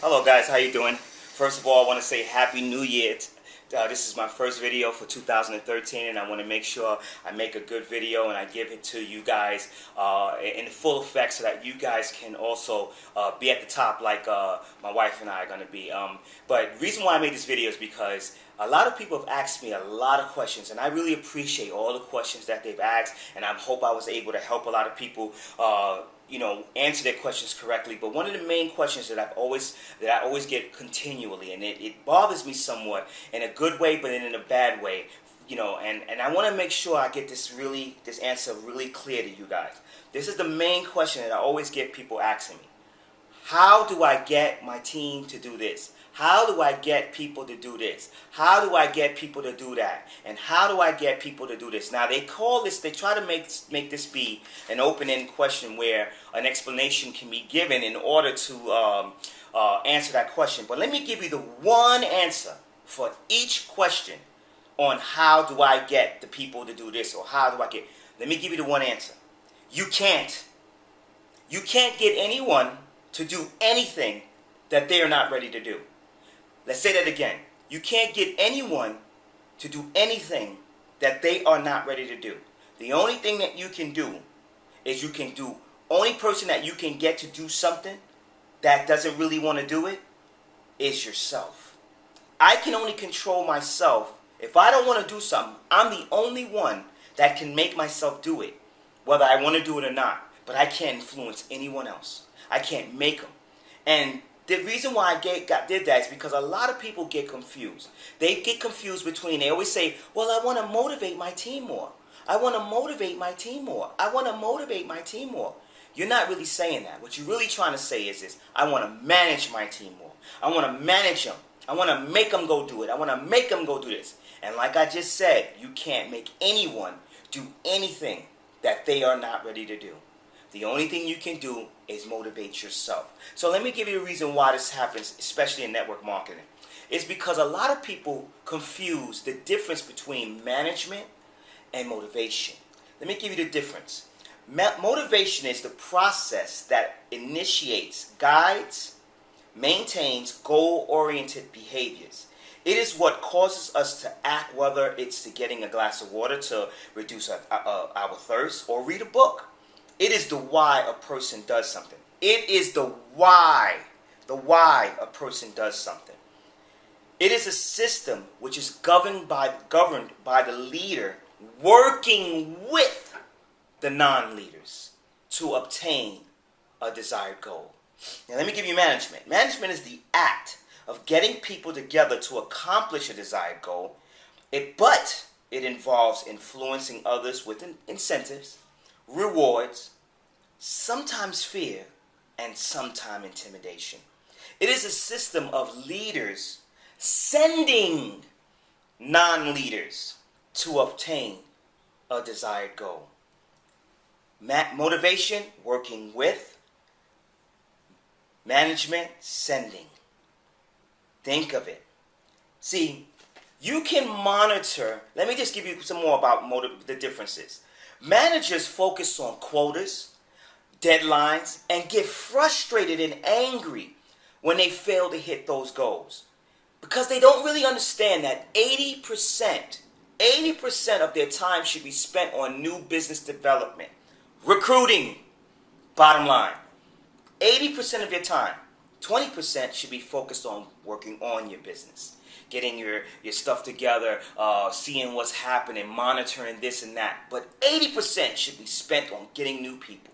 Hello guys, how you doing? First of all, I want to say Happy New Year. This is my first video for 2013, and I want to make sure I make a good video and I give it to you guys in full effect so that you guys can also be at the top like my wife and I are going to be. But the reason why I made this video is because a lot of people have asked me a lot of questions, and I really appreciate all the questions that they've asked, and I hope I was able to help a lot of people answer their questions correctly. But one of the main questions that I always get continually, and it bothers me somewhat in a good way, but in a bad way, and I want to make sure I get this answer really clear to you guys. This is the main question that I always get people asking me. How do I get my team to do this? How do I get people to do this? How do I get people to do that? And how do I get people to do this? Now they try to make this be an open-ended question where an explanation can be given in order to answer that question. But let me give you the one answer for each question on how do I get the people to do this, or let me give you the one answer. You can't. You can't get anyone to do anything that they are not ready to do. Let's say that again. You can't get anyone to do anything that they are not ready to do. The only thing that you can do is only person that you can get to do something that doesn't really want to do it is yourself. I can only control myself. If I don't want to do something, I'm the only one that can make myself do it, whether I want to do it or not. But I can't influence anyone else. I can't make them. And the reason why I did that is because a lot of people get confused. They get confused they always say, well, I want to motivate my team more. I want to motivate my team more. I want to motivate my team more. You're not really saying that. What you're really trying to say is this: I want to manage my team more. I want to manage them. I want to make them go do it. I want to make them go do this. And like I just said, you can't make anyone do anything that they are not ready to do. The only thing you can do is motivate yourself. So let me give you a reason why this happens, especially in network marketing. It's because a lot of people confuse the difference between management and motivation. Let me give you the difference. Motivation is the process that initiates, guides, maintains goal-oriented behaviors. It is what causes us to act, whether it's to getting a glass of water to reduce our thirst or read a book. It is the why a person does something. It is the why a person does something. It is a system which is governed by the leader working with the non-leaders to obtain a desired goal. Now let me give you management. Management is the act of getting people together to accomplish a desired goal, but it involves influencing others with incentives, rewards, sometimes fear, and sometimes intimidation. It is a system of leaders sending non-leaders to obtain a desired goal. Motivation, working with; management, sending. Think of it. See, you can monitor. Let me just give you some more about the differences. Managers focus on quotas, deadlines, and get frustrated and angry when they fail to hit those goals, because they don't really understand that 80% of their time should be spent on new business development, recruiting. Bottom line, 80% of your time, 20% should be focused on working on your business, getting your stuff together, seeing what's happening, monitoring this and that. But 80% should be spent on getting new people.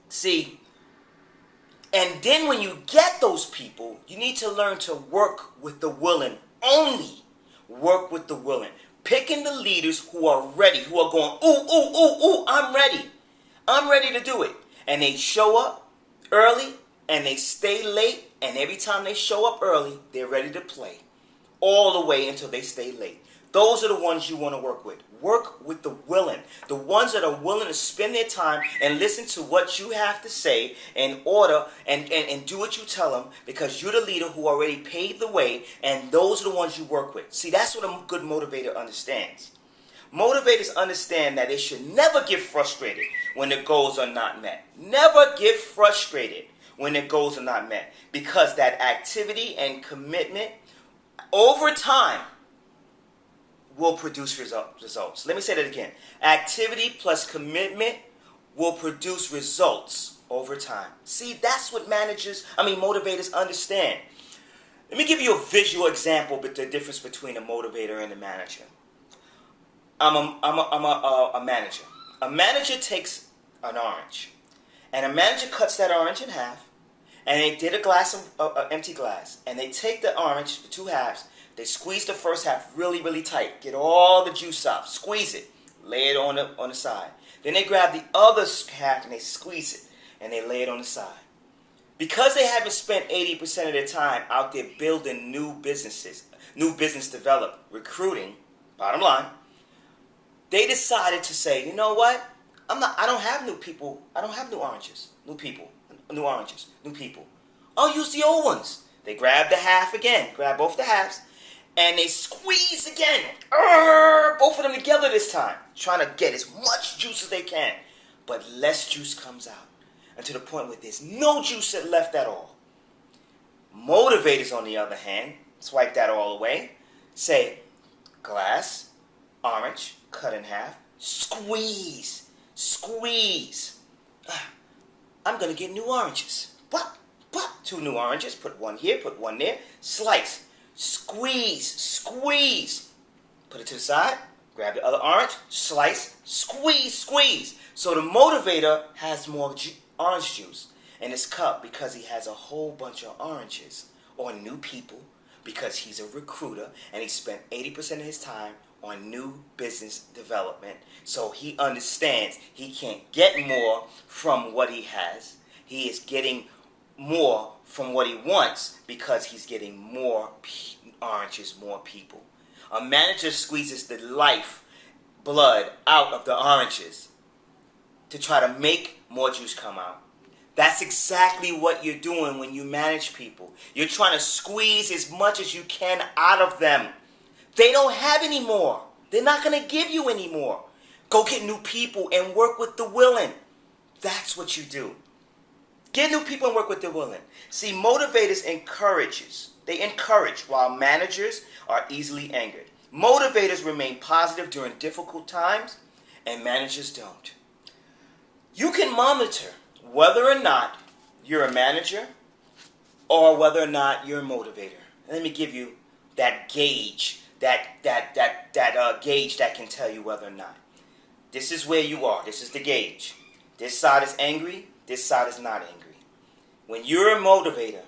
See, and then when you get those people, you need to learn to work with the willing. Only work with the willing. Picking the leaders who are ready, who are going, ooh, I'm ready. I'm ready to do it. And they show up early and they stay late, and every time they show up early, they're ready to play all the way until they stay late. Those are the ones you want to work with. Work with the willing. The ones that are willing to spend their time and listen to what you have to say in order and do what you tell them, because you're the leader who already paved the way, and those are the ones you work with. See, that's what a good motivator understands. Motivators understand that they should never get frustrated when the goals are not met. Never get frustrated when their goals are not met. Because that activity and commitment over time will produce results. Let me say that again. Activity plus commitment will produce results over time. See, that's what motivators understand. Let me give you a visual example, but the difference between a motivator and a manager. I'm a manager. A manager takes an orange, and a manager cuts that orange in half, and they did a empty glass, and they take the orange, the two halves, they squeeze the first half really, really tight, get all the juice out, squeeze it, lay it on the side. Then they grab the other half and they squeeze it, and they lay it on the side. Because they haven't spent 80% of their time out there building new businesses, new business development, recruiting, bottom line, they decided to say, you know what? I don't have new people. I don't have new oranges. New people. New oranges. New people. I'll use the old ones. They grab the half again. Grab both the halves. And they squeeze again. Both of them together this time. Trying to get as much juice as they can. But less juice comes out. And to the point where there's no juice left at all. Motivators, on the other hand, swipe that all away. Say, glass, orange, cut in half, squeeze. Squeeze. I'm going to get new oranges. What? Two new oranges. Put one here, put one there. Slice. Squeeze. Squeeze. Put it to the side. Grab the other orange. Slice. Squeeze. Squeeze. So the motivator has more orange juice in his cup because he has a whole bunch of oranges. Or new people because he's a recruiter and he spent 80% of his time on new business development. So he understands he can't get more from what he has. He is getting more from what he wants because he's getting more oranges, more people. A manager squeezes the life blood out of the oranges to try to make more juice come out. That's exactly what you're doing when you manage people. You're trying to squeeze as much as you can out of them. They don't have any more. They're not going to give you any more. Go get new people and work with the willing. That's what you do. Get new people and work with the willing. See, motivators They encourage while managers are easily angered. Motivators remain positive during difficult times and managers don't. You can monitor whether or not you're a manager or whether or not you're a motivator. Let me give you that gauge. That gauge that can tell you whether or not. This is where you are. This is the gauge. This side is angry. This side is not angry. When you're a motivator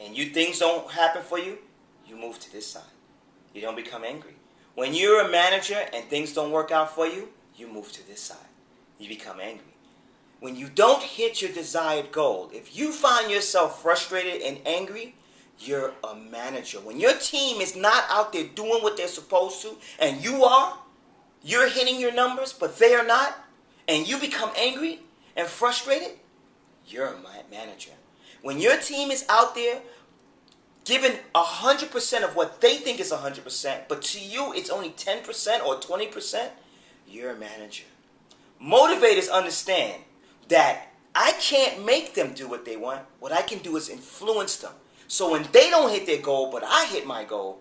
and things don't happen for you, you move to this side. You don't become angry. When you're a manager and things don't work out for you, you move to this side. You become angry. When you don't hit your desired goal, if you find yourself frustrated and angry, you're a manager. When your team is not out there doing what they're supposed to, and you're hitting your numbers, but they are not, and you become angry and frustrated, you're a manager. When your team is out there giving 100% of what they think is 100%, but to you it's only 10% or 20%, you're a manager. Motivators understand that I can't make them do what they want. What I can do is influence them. So when they don't hit their goal, but I hit my goal,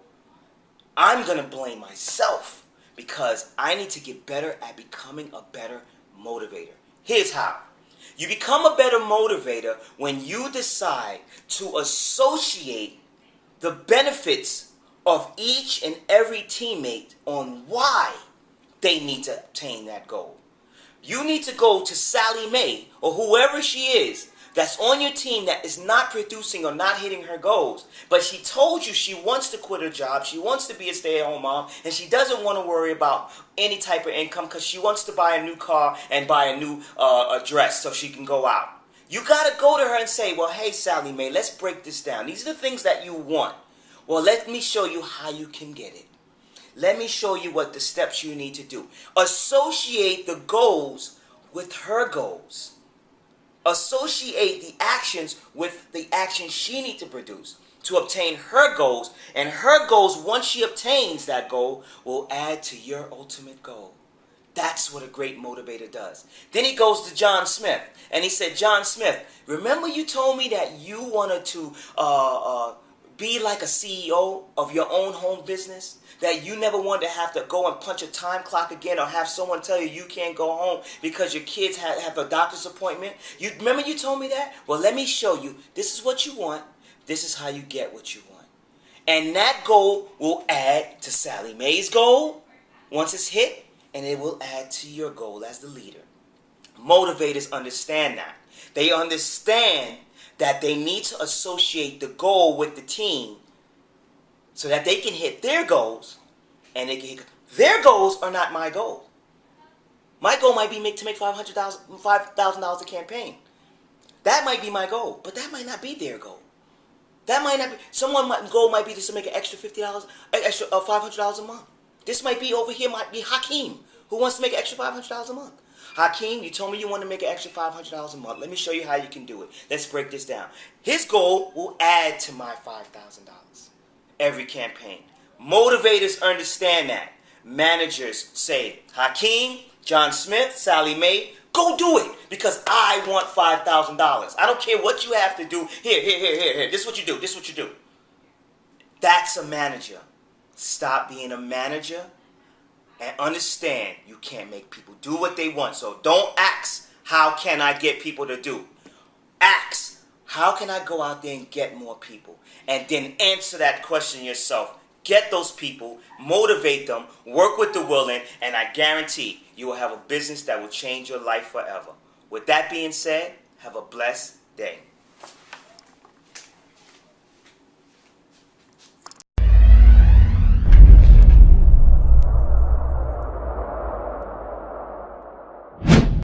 I'm going to blame myself because I need to get better at becoming a better motivator. Here's how. You become a better motivator when you decide to associate the benefits of each and every teammate on why they need to obtain that goal. You need to go to Sally Mae or whoever she is that's on your team that is not producing or not hitting her goals, but she told you she wants to quit her job, she wants to be a stay-at-home mom, and she doesn't want to worry about any type of income because she wants to buy a new car and buy a new dress so she can go out. You got to go to her and say, well, hey, Sally Mae, let's break this down. These are the things that you want. Well, let me show you how you can get it. Let me show you what the steps you need to do. Associate the goals with her goals. Associate the actions with the actions she needs to produce to obtain her goals. And her goals, once she obtains that goal, will add to your ultimate goal. That's what a great motivator does. Then he goes to John Smith, and he said, John Smith, remember you told me that you wanted to be like a CEO of your own home business? That you never wanted to have to go and punch a time clock again or have someone tell you you can't go home because your kids have a doctor's appointment? Remember you told me that? Well, let me show you. This is what you want. This is how you get what you want. And that goal will add to Sally Mae's goal once it's hit, and it will add to your goal as the leader. Motivators understand that. They understand that they need to associate the goal with the team so that they can hit their goals, and their goals are not my goal. My goal might be to make $5,000 a campaign. That might be my goal, but that might not be their goal. That might not be. Someone's goal might be just to make an extra $50, extra $500 a month. This might be over here. Might be Hakeem who wants to make an extra $500 a month. Hakeem, you told me you want to make an extra $500 a month. Let me show you how you can do it. Let's break this down. His goal will add to my $5,000 every campaign. Motivators understand that. Managers say, Hakeem, John Smith, Sally Mae, go do it because I want $5,000. I don't care what you have to do. Here. This is what you do. This is what you do. That's a manager. Stop being a manager and understand you can't make people do what they want. So don't ask, how can I get people to do? Ask, how can I go out there and get more people? And then answer that question yourself. Get those people, motivate them, work with the willing, and I guarantee you will have a business that will change your life forever. With that being said, have a blessed day.